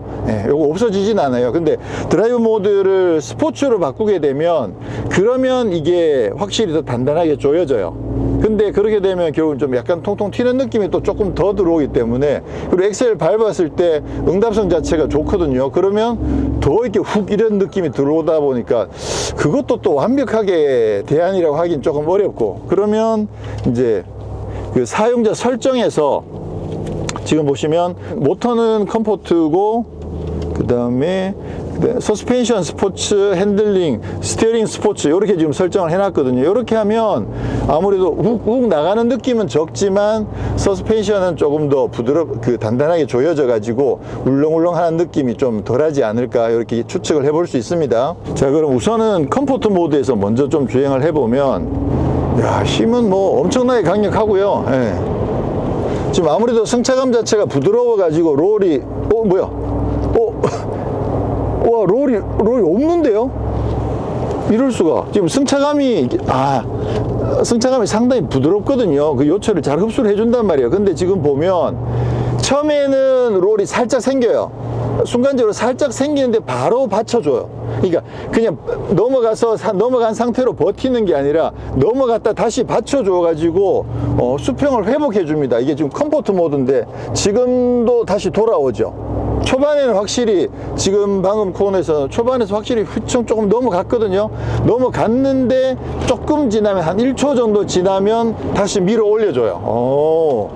요거 없어지진 않아요. 근데 드라이브 모드를 스포츠로 바꾸게 되면 그러면 이게 확실히 더 단단하게 조여져요. 근데 그렇게 되면 결국은 좀 약간 통통 튀는 느낌이 또 조금 더 들어오기 때문에 그리고 엑셀 밟았을 때 응답성 자체가 좋거든요. 그러면 더 이렇게 훅 이런 느낌이 들어오다 보니까 그것도 또 완벽하게 대안이라고 하긴 조금 어렵고 그러면 이제 그 사용자 설정에서 지금 보시면 모터는 컴포트고 그 다음에 서스펜션 스포츠, 핸들링, 스티어링 스포츠 이렇게 지금 설정을 해놨거든요. 이렇게 하면 아무래도 욱욱 나가는 느낌은 적지만 서스펜션은 조금 더 단단하게 조여져 가지고 울렁울렁하는 느낌이 좀 덜하지 않을까 이렇게 추측을 해볼 수 있습니다. 자, 그럼 우선은 컴포트 모드에서 먼저 좀 주행을 해보면 야, 힘은 뭐 엄청나게 강력하고요. 지금 아무래도 승차감 자체가 부드러워 가지고 롤이 와, 롤이 없는데요? 이럴 수가. 지금 승차감이 상당히 부드럽거든요. 그 요철을 잘 흡수를 해준단 말이에요. 근데 지금 보면 처음에는 롤이 살짝 생겨요. 순간적으로 살짝 생기는데 바로 받쳐줘요. 그러니까 그냥 넘어간 상태로 버티는 게 아니라 넘어갔다 다시 받쳐줘 가지고 수평을 회복해 줍니다. 이게 지금 컴포트 모드인데 지금도 다시 돌아오죠. 초반에는 확실히 지금 방금 코너에서 초반에서 확실히 휘청 조금 넘어갔거든요. 넘어갔는데 조금 지나면 한 1초 정도 지나면 다시 밀어 올려줘요.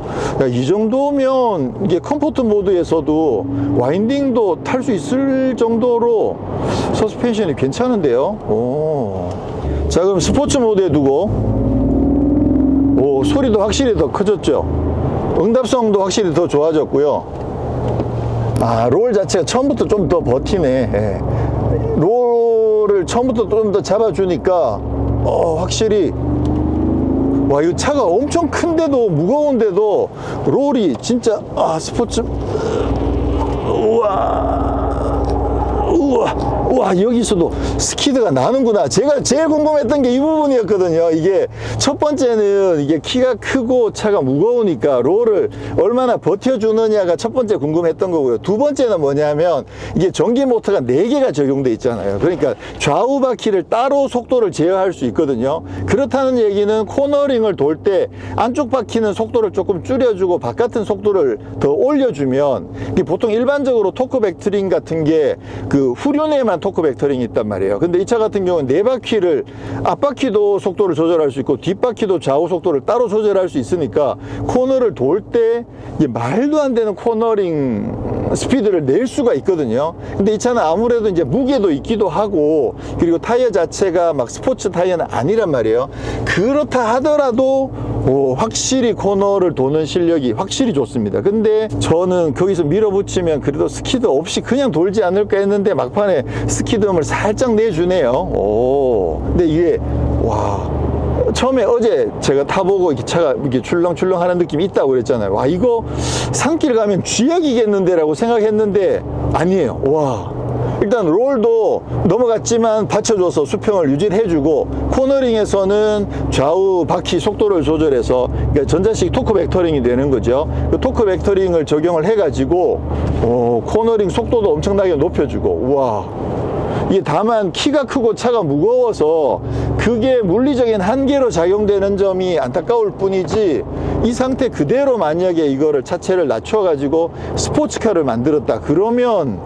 이 정도면 이게 컴포트 모드에서도 와인딩도 탈 수 있을 정도로 서스펜션이 괜찮은데요. 자, 그럼 스포츠 모드에 두고 소리도 확실히 더 커졌죠. 응답성도 확실히 더 좋아졌고요. 롤 자체가 처음부터 좀 더 버티네. 예. 롤을 처음부터 좀 더 잡아주니까 확실히 와, 이 차가 엄청 큰데도 무거운데도 롤이 진짜 스포츠. 우와, 여기서도 스키드가 나는구나. 제가 제일 궁금했던 게 이 부분이었거든요. 이게 첫 번째는 이게 키가 크고 차가 무거우니까 롤을 얼마나 버텨주느냐가 첫 번째 궁금했던 거고요. 두 번째는 뭐냐면 이게 전기 모터가 4개가 적용돼 있잖아요. 그러니까 좌우 바퀴를 따로 속도를 제어할 수 있거든요. 그렇다는 얘기는 코너링을 돌 때 안쪽 바퀴는 속도를 조금 줄여주고 바깥은 속도를 더 올려주면, 이게 보통 일반적으로 토크 벡터링 같은 게 그 후륜에만 토크 벡터링이 있단 말이에요. 근데 이 차 같은 경우는 4바퀴를 앞바퀴도 속도를 조절할 수 있고 뒷바퀴도 좌우 속도를 따로 조절할 수 있으니까 코너를 돌 때 말도 안 되는 코너링 스피드를 낼 수가 있거든요. 근데 이 차는 아무래도 이제 무게도 있기도 하고, 그리고 타이어 자체가 막 스포츠 타이어는 아니란 말이에요. 그렇다 하더라도 확실히 코너를 도는 실력이 확실히 좋습니다. 근데 저는 거기서 밀어붙이면 그래도 스키드 없이 그냥 돌지 않을까 했는데 막판에 스키드음을 살짝 내주네요. 근데 이게 처음에 어제 제가 타보고 이렇게 차가 이렇게 출렁출렁 하는 느낌이 있다고 그랬잖아요. 와, 이거 산길 가면 쥐약이겠는데 라고 생각했는데 아니에요. 일단 롤도 넘어갔지만 받쳐줘서 수평을 유지해주고, 코너링에서는 좌우 바퀴 속도를 조절해서, 그러니까 전자식 토크 벡터링이 되는 거죠. 그 토크 벡터링을 적용을 해가지고 코너링 속도도 엄청나게 높여주고. 이게 다만 키가 크고 차가 무거워서 그게 물리적인 한계로 작용되는 점이 안타까울 뿐이지, 이 상태 그대로 만약에 이거를 차체를 낮춰가지고 스포츠카를 만들었다 그러면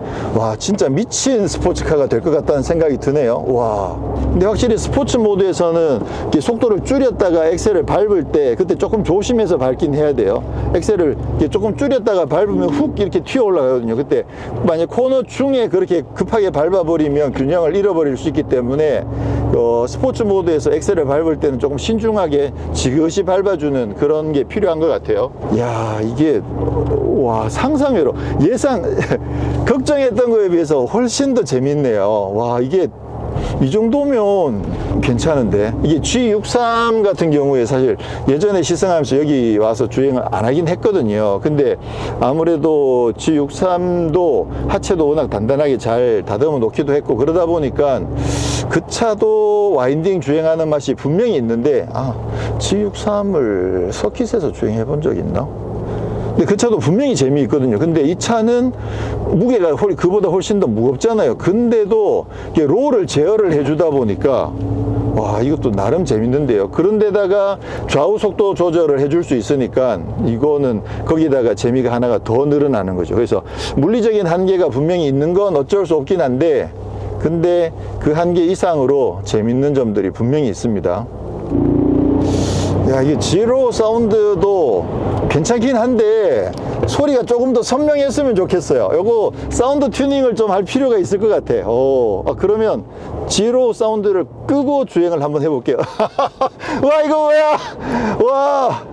진짜 미친 스포츠카가 될 것 같다는 생각이 드네요. 근데 확실히 스포츠 모드에서는 이렇게 속도를 줄였다가 엑셀을 밟을 때 그때 조금 조심해서 밟긴 해야 돼요. 엑셀을 이렇게 조금 줄였다가 밟으면 훅 이렇게 튀어 올라가거든요. 그때 만약 코너 중에 그렇게 급하게 밟아버리면 균형을 잃어버릴 수 있기 때문에 스포츠 모드에서 엑셀을 밟을 때는 조금 신중하게 지그시 밟아주는 그런 게 필요한 것 같아요. 이게 상상외로 걱정했던 거에 비해서 훨씬 더 재밌네요. 이게 이 정도면 괜찮은데, 이게 G63 같은 경우에 사실 예전에 시승하면서 여기 와서 주행을 안 하긴 했거든요. 근데 아무래도 G63도 하체도 워낙 단단하게 잘 다듬어 놓기도 했고, 그러다 보니까 그 차도 와인딩 주행하는 맛이 분명히 있는데, G63을 서킷에서 주행해 본 적 있나? 근데 그 차도 분명히 재미있거든요. 근데 이 차는 무게가 그보다 훨씬 더 무겁잖아요. 근데도 이게 롤을 제어를 해주다 보니까 이것도 나름 재밌는데요. 그런데다가 좌우 속도 조절을 해줄 수 있으니까 이거는 거기다가 재미가 하나가 더 늘어나는 거죠. 그래서 물리적인 한계가 분명히 있는 건 어쩔 수 없긴 한데, 근데 그 한계 이상으로 재밌는 점들이 분명히 있습니다. 이게 지로 사운드도 괜찮긴 한데 소리가 조금 더 선명했으면 좋겠어요. 요거 사운드 튜닝을 좀 할 필요가 있을 것 같아. 그러면 지로 사운드를 끄고 주행을 한번 해볼게요. 이거 뭐야?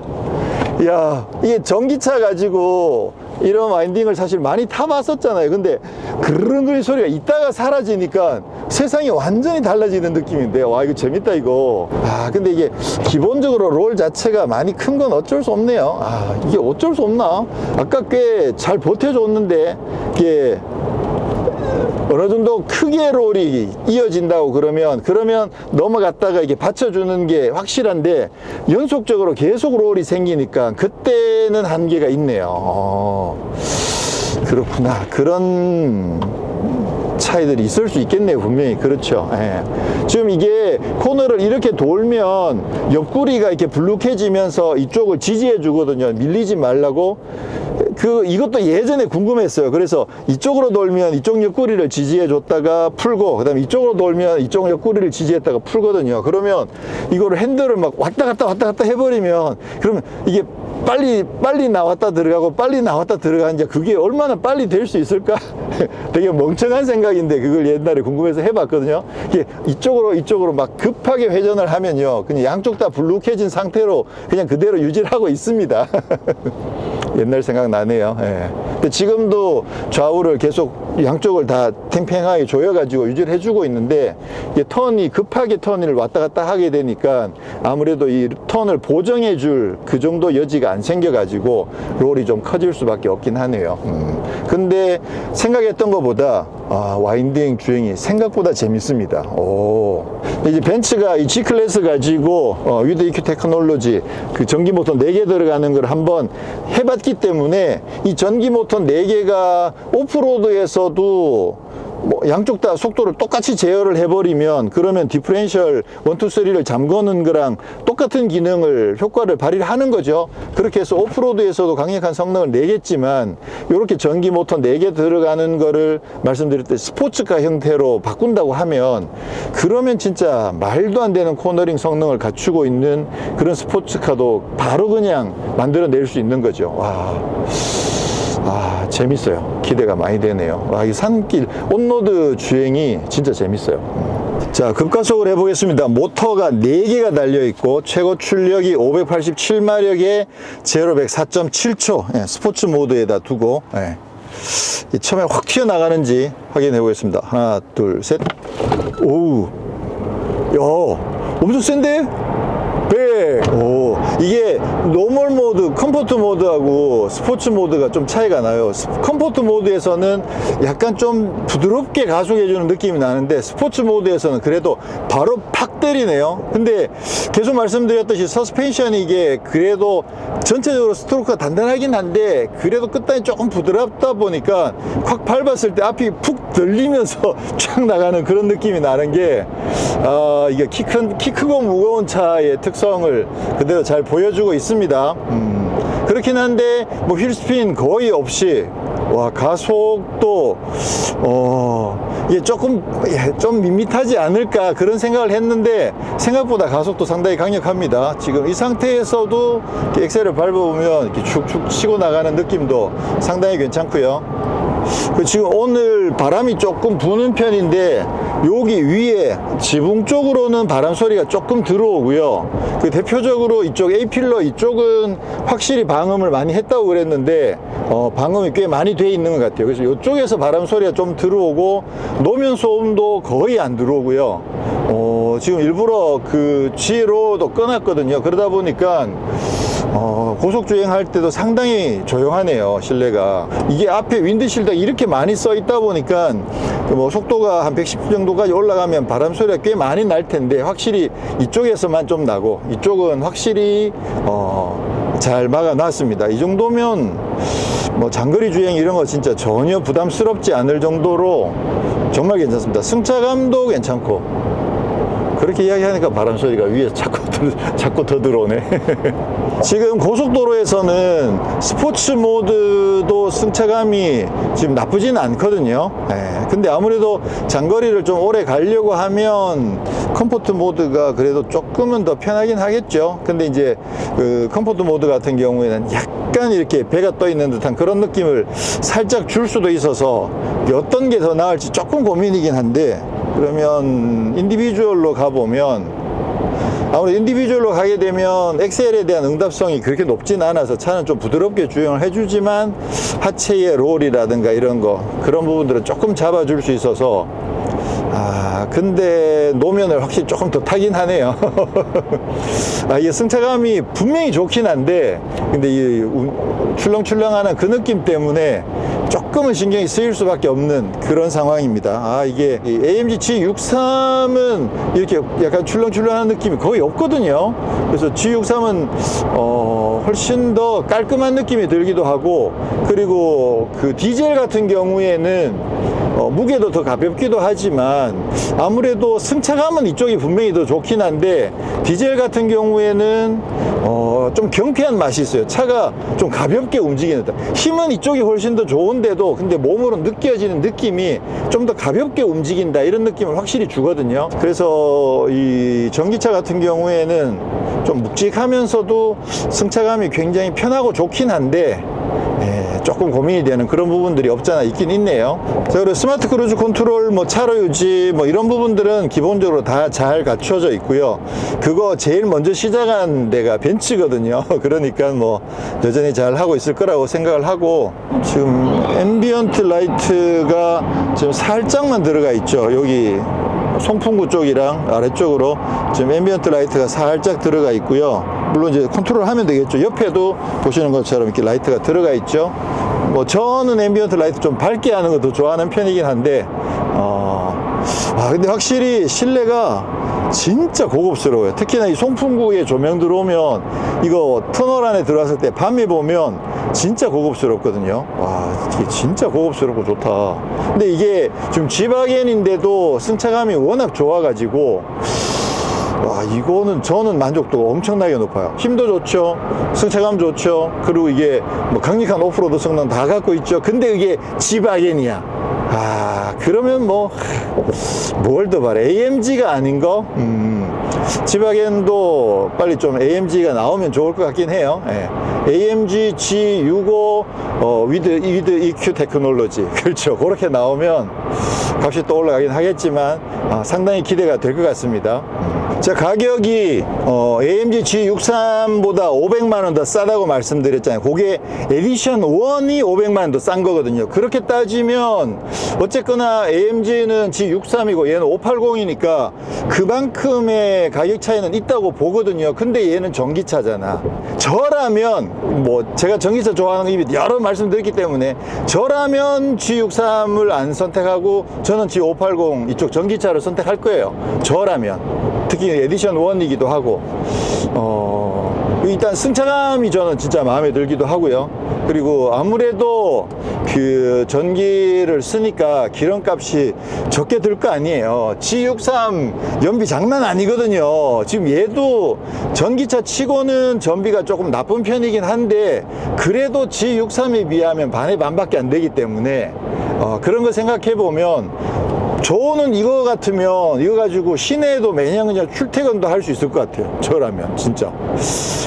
이게 전기차 가지고 이런 와인딩을 사실 많이 타봤었잖아요. 근데 그르릉거리 소리가 있다가 사라지니까 세상이 완전히 달라지는 느낌인데, 이거 재밌다 이거. 근데 이게 기본적으로 롤 자체가 많이 큰 건 어쩔 수 없네요. 이게 어쩔 수 없나? 아까 꽤 잘 버텨줬는데 이게 어느 정도 크게 롤이 이어진다고 그러면 넘어갔다가 이게 받쳐주는 게 확실한데, 연속적으로 계속 롤이 생기니까 그때는 한계가 있네요. 그렇구나. 그런 차이들이 있을 수 있겠네요. 분명히. 그렇죠. 지금 이게 코너를 이렇게 돌면 옆구리가 이렇게 불룩해지면서 이쪽을 지지해 주거든요. 밀리지 말라고. 이것도 예전에 궁금했어요. 그래서 이쪽으로 돌면 이쪽 옆구리를 지지해 줬다가 풀고, 그 다음에 이쪽으로 돌면 이쪽 옆구리를 지지했다가 풀거든요. 그러면 이거를 핸들을 막 왔다 갔다 해버리면, 그러면 이게 빨리 나왔다 들어가고 빨리 나왔다 들어가는지 그게 얼마나 빨리 될 수 있을까? 되게 멍청한 생각인데 그걸 옛날에 궁금해서 해봤거든요. 이게 이쪽으로 막 급하게 회전을 하면요, 그냥 양쪽 다 불룩해진 상태로 그냥 그대로 유지를 하고 있습니다. 옛날 생각 나네요. 예. 근데 지금도 좌우를 계속 양쪽을 다 팽팽하게 조여가지고 유지를 해주고 있는데, 이게 턴이 급하게 턴을 왔다 갔다 하게 되니까 아무래도 이 턴을 보정해줄 그 정도 여지가 안 생겨가지고 롤이 좀 커질 수밖에 없긴 하네요. 근데 생각했던 것보다 와인딩 주행이 생각보다 재밌습니다. 이제 벤츠가 이 G클래스 가지고 위드 EQ 테크놀로지 그 전기 모터 4개 들어가는 걸 한번 해봤기 때문에, 이 전기 모터 4개가 오프로드에서도 뭐 양쪽 다 속도를 똑같이 제어를 해버리면, 그러면 디퍼렌셜 1, 2, 3를 잠그는 거랑 똑같은 기능을, 효과를 발휘하는 거죠. 그렇게 해서 오프로드에서도 강력한 성능을 내겠지만, 이렇게 전기 모터 4개 들어가는 거를 말씀드릴 때 스포츠카 형태로 바꾼다고 하면, 그러면 진짜 말도 안 되는 코너링 성능을 갖추고 있는 그런 스포츠카도 바로 그냥 만들어낼 수 있는 거죠. 재밌어요. 기대가 많이 되네요. 이 산길 온로드 주행이 진짜 재밌어요. 자, 급가속을 해보겠습니다. 모터가 4개가 달려있고 최고 출력이 587마력에 제로 100 4.7초 스포츠 모드에다 두고 처음에 확 튀어나가는지 확인해 보겠습니다. 하나, 둘, 셋. 오우, 야, 엄청 센데? 100. 이게 노멀 모드, 컴포트 모드하고 스포츠 모드가 좀 차이가 나요. 컴포트 모드에서는 약간 좀 부드럽게 가속해주는 느낌이 나는데, 스포츠 모드에서는 그래도 바로 팍 때리네요. 근데 계속 말씀드렸듯이 서스펜션이 이게 그래도 전체적으로 스트로크가 단단하긴 한데, 그래도 끝단이 조금 부드럽다 보니까 확 밟았을 때 앞이 푹 들리면서 쫙 나가는 그런 느낌이 나는 게, 이게 키 크고 무거운 차의 특성을 그대로 잘 보여주고 있습니다. 그렇긴 한데 뭐 휠스핀 거의 없이, 가속도 이게 조금 좀 밋밋하지 않을까 그런 생각을 했는데, 생각보다 가속도 상당히 강력합니다. 지금 이 상태에서도 엑셀을 밟아보면 이렇게 축축 치고 나가는 느낌도 상당히 괜찮고요. 지금 오늘 바람이 조금 부는 편인데, 여기 위에 지붕 쪽으로는 바람 소리가 조금 들어오고요. 대표적으로 이쪽 A필러 이쪽은 확실히 방음을 많이 했다고 그랬는데, 방음이 꽤 많이 돼 있는 것 같아요. 그래서 이쪽에서 바람 소리가 좀 들어오고, 노면 소음도 거의 안 들어오고요. 지금 일부러 그 G로도 꺼놨거든요. 그러다 보니까 고속주행 할 때도 상당히 조용하네요, 실내가. 이게 앞에 윈드실드가 이렇게 많이 써 있다 보니까 뭐 속도가 한 110 정도까지 올라가면 바람 소리가 꽤 많이 날 텐데, 확실히 이쪽에서만 좀 나고, 이쪽은 확실히 잘 막아놨습니다. 이 정도면 뭐 장거리 주행 이런 거 진짜 전혀 부담스럽지 않을 정도로 정말 괜찮습니다. 승차감도 괜찮고. 그렇게 이야기하니까 바람 소리가 위에 자꾸 더 들어오네. 지금 고속도로에서는 스포츠 모드도 승차감이 지금 나쁘진 않거든요. 근데 아무래도 장거리를 좀 오래 가려고 하면 컴포트 모드가 그래도 조금은 더 편하긴 하겠죠. 근데 이제 그 컴포트 모드 같은 경우에는 약간 이렇게 배가 떠 있는 듯한 그런 느낌을 살짝 줄 수도 있어서 어떤 게 더 나을지 조금 고민이긴 한데, 그러면 인디비주얼로 가보면, 아무래도 인디비주얼로 가게 되면 엑셀에 대한 응답성이 그렇게 높진 않아서 차는 좀 부드럽게 주행을 해주지만, 하체의 롤이라든가 이런 거, 그런 부분들은 조금 잡아줄 수 있어서, 근데 노면을 확실히 조금 더 타긴 하네요. 이게 승차감이 분명히 좋긴 한데, 근데 이 출렁출렁하는 그 느낌 때문에 조금은 신경이 쓰일 수밖에 없는 그런 상황입니다. 이게 AMG G63은 이렇게 약간 출렁출렁한 느낌이 거의 없거든요. 그래서 G63은 훨씬 더 깔끔한 느낌이 들기도 하고, 그리고 그 디젤 같은 경우에는 무게도 더 가볍기도 하지만, 아무래도 승차감은 이쪽이 분명히 더 좋긴 한데, 디젤 같은 경우에는 좀 경쾌한 맛이 있어요. 차가 좀 가볍게 움직이는 듯. 힘은 이쪽이 훨씬 더 좋은데도, 근데 몸으로 느껴지는 느낌이 좀 더 가볍게 움직인다, 이런 느낌을 확실히 주거든요. 그래서 이 전기차 같은 경우에는 좀 묵직하면서도 승차감이 굉장히 편하고 좋긴 한데, 조금 고민이 되는 그런 부분들이 없잖아 있긴 있네요. 자, 그리고 스마트 크루즈 컨트롤, 뭐 차로 유지, 뭐 이런 부분들은 기본적으로 다 잘 갖춰져 있고요. 그거 제일 먼저 시작한 데가 벤츠거든요. 그러니까 뭐 여전히 잘 하고 있을 거라고 생각을 하고, 지금 앰비언트 라이트가 지금 살짝만 들어가 있죠. 여기 송풍구 쪽이랑 아래쪽으로 지금 앰비언트 라이트가 살짝 들어가 있고요. 물론 이제 컨트롤 하면 되겠죠. 옆에도 보시는 것처럼 이렇게 라이트가 들어가 있죠. 뭐 저는 앰비언트 라이트 좀 밝게 하는 거 더 좋아하는 편이긴 한데, 근데 확실히 실내가 진짜 고급스러워요. 특히나 이 송풍구에 조명 들어오면, 이거 터널 안에 들어왔을 때 밤에 보면 진짜 고급스럽거든요. 와, 이게 진짜 고급스럽고 좋다. 근데 이게 지금 G바겐인데도 승차감이 워낙 좋아가지고, 와, 이거는 저는 만족도가 엄청나게 높아요. 힘도 좋죠, 승차감 좋죠, 그리고 이게 뭐 강력한 오프로드 성능 다 갖고 있죠. 근데 이게 G바겐이야. 그러면 뭐 뭘 더 바래. AMG가 아닌 거? G바겐도 빨리 좀 AMG가 나오면 좋을 것 같긴 해요. 예. AMG G65 with EQ 테크놀로지. 그렇죠. 그렇게 나오면 값이 또 올라가긴 하겠지만 상당히 기대가 될 것 같습니다. 자, 가격이 AMG G63보다 500만원 더 싸다고 말씀드렸잖아요. 그게 에디션 1이 500만원 더 싼 거거든요. 그렇게 따지면 어쨌거나 AMG는 G63이고 얘는 580이니까 그만큼의 가격 차이는 있다고 보거든요. 근데 얘는 전기차잖아. 저라면, 뭐 제가 전기차 좋아하는 거 이미 여러 말씀드렸기 때문에, 저라면 G63을 안 선택하고 저는 G580 이쪽 전기차를 선택할 거예요. 저라면. 특히 에디션 1이기도 하고, 일단 승차감이 저는 진짜 마음에 들기도 하고요. 그리고 아무래도 그 전기를 쓰니까 기름값이 적게 들 거 아니에요. G63 연비 장난 아니거든요. 지금 얘도 전기차 치고는 전비가 조금 나쁜 편이긴 한데, 그래도 G63에 비하면 반의 반밖에 안 되기 때문에 그런 거 생각해 보면, 저는 이거 같으면 이거 가지고 시내에도 매년 그냥 출퇴근도 할 수 있을 것 같아요. 저라면 진짜.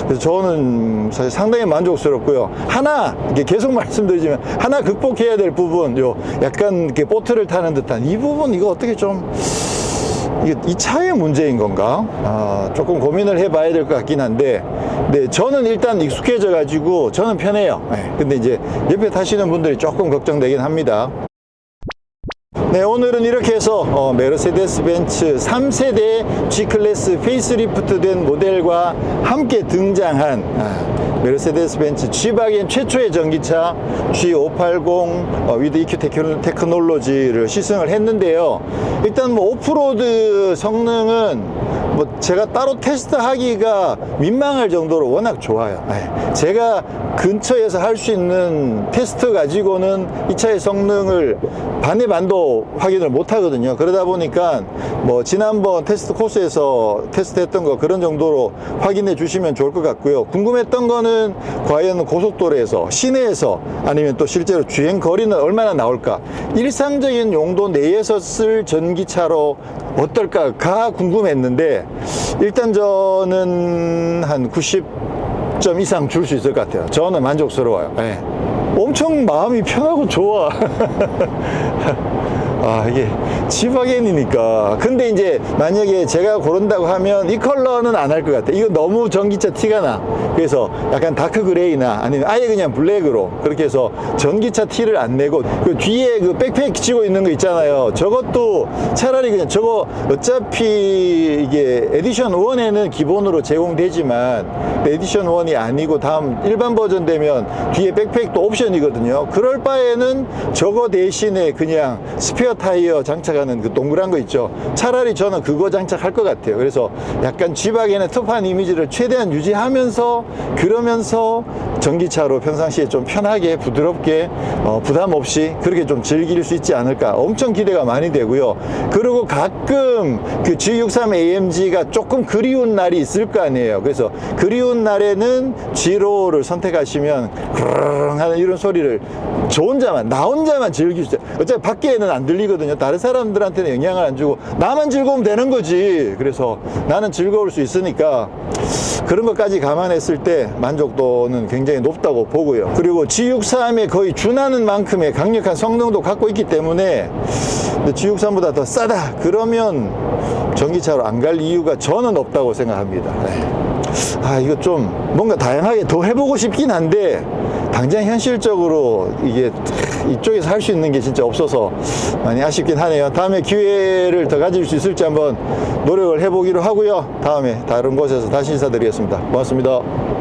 그래서 저는 사실 상당히 만족스럽고요. 하나 이렇게 계속 말씀드리지만, 하나 극복해야 될 부분, 요 약간 이렇게 보트를 타는 듯한 이 부분, 이거 어떻게 좀, 이게 이 차의 문제인 건가? 조금 고민을 해봐야 될 것 같긴 한데, 네, 저는 일단 익숙해져 가지고 저는 편해요. 네, 근데 이제 옆에 타시는 분들이 조금 걱정되긴 합니다. 네, 오늘은 이렇게 해서 메르세데스 벤츠 3세대 G클래스 페이스리프트 된 모델과 함께 등장한 메르세데스 벤츠 G바겐 최초의 전기차 G580 with EQ 테크놀로지를 시승을 했는데요. 일단 뭐 오프로드 성능은 뭐 제가 따로 테스트하기가 민망할 정도로 워낙 좋아요. 제가 근처에서 할 수 있는 테스트 가지고는 이 차의 성능을 반의 반도 확인을 못 하거든요. 그러다 보니까 뭐 지난번 테스트 코스에서 테스트했던 거 그런 정도로 확인해 주시면 좋을 것 같고요. 궁금했던 거는 과연 고속도로에서, 시내에서, 아니면 또 실제로 주행 거리는 얼마나 나올까, 일상적인 용도 내에서 쓸 전기차로 어떨까가 궁금했는데, 일단 저는 한 90점 이상 줄 수 있을 것 같아요. 저는 만족스러워요. 네. 엄청 마음이 편하고 좋아. 이게 G바겐이니까. 근데 이제 만약에 제가 고른다고 하면 이 컬러는 안 할 것 같아. 이거 너무 전기차 티가 나. 그래서 약간 다크 그레이나 아니면 아예 그냥 블랙으로 그렇게 해서 전기차 티를 안 내고, 그 뒤에 그 백팩 치고 있는 거 있잖아요. 저것도 차라리 그냥 저거, 어차피 이게 에디션 1에는 기본으로 제공되지만 에디션 1이 아니고 다음 일반 버전 되면 뒤에 백팩도 옵션이거든요. 그럴 바에는 저거 대신에 그냥 스페어 타이어 장착하는 그 동그란 거 있죠. 차라리 저는 그거 장착할 것 같아요. 그래서 약간 G바겐의 터프한 이미지를 최대한 유지하면서, 그러면서 전기차로 평상시에 좀 편하게 부드럽게 부담 없이 그렇게 좀 즐길 수 있지 않을까, 엄청 기대가 많이 되고요. 그리고 가끔 그 G63 AMG가 조금 그리운 날이 있을 거 아니에요. 그래서 그리운 날에는 G로를 선택하시면 그르릉 하는 이런 소리를 나 혼자만 즐길 수 있어요. 어차피 밖에는 안 들리거든요. 다른 사람들한테는 영향을 안 주고 나만 즐거우면 되는 거지. 그래서 나는 즐거울 수 있으니까 그런 것까지 감안했을 때 만족도는 굉장히 굉장히 높다고 보고요. 그리고 G63에 거의 준하는 만큼의 강력한 성능도 갖고 있기 때문에 G63보다 더 싸다 그러면 전기차로 안 갈 이유가 저는 없다고 생각합니다. 이거 좀 뭔가 다양하게 더 해보고 싶긴 한데 당장 현실적으로 이게 이쪽에서 할 수 있는 게 진짜 없어서 많이 아쉽긴 하네요. 다음에 기회를 더 가질 수 있을지 한번 노력을 해보기로 하고요. 다음에 다른 곳에서 다시 인사드리겠습니다. 고맙습니다.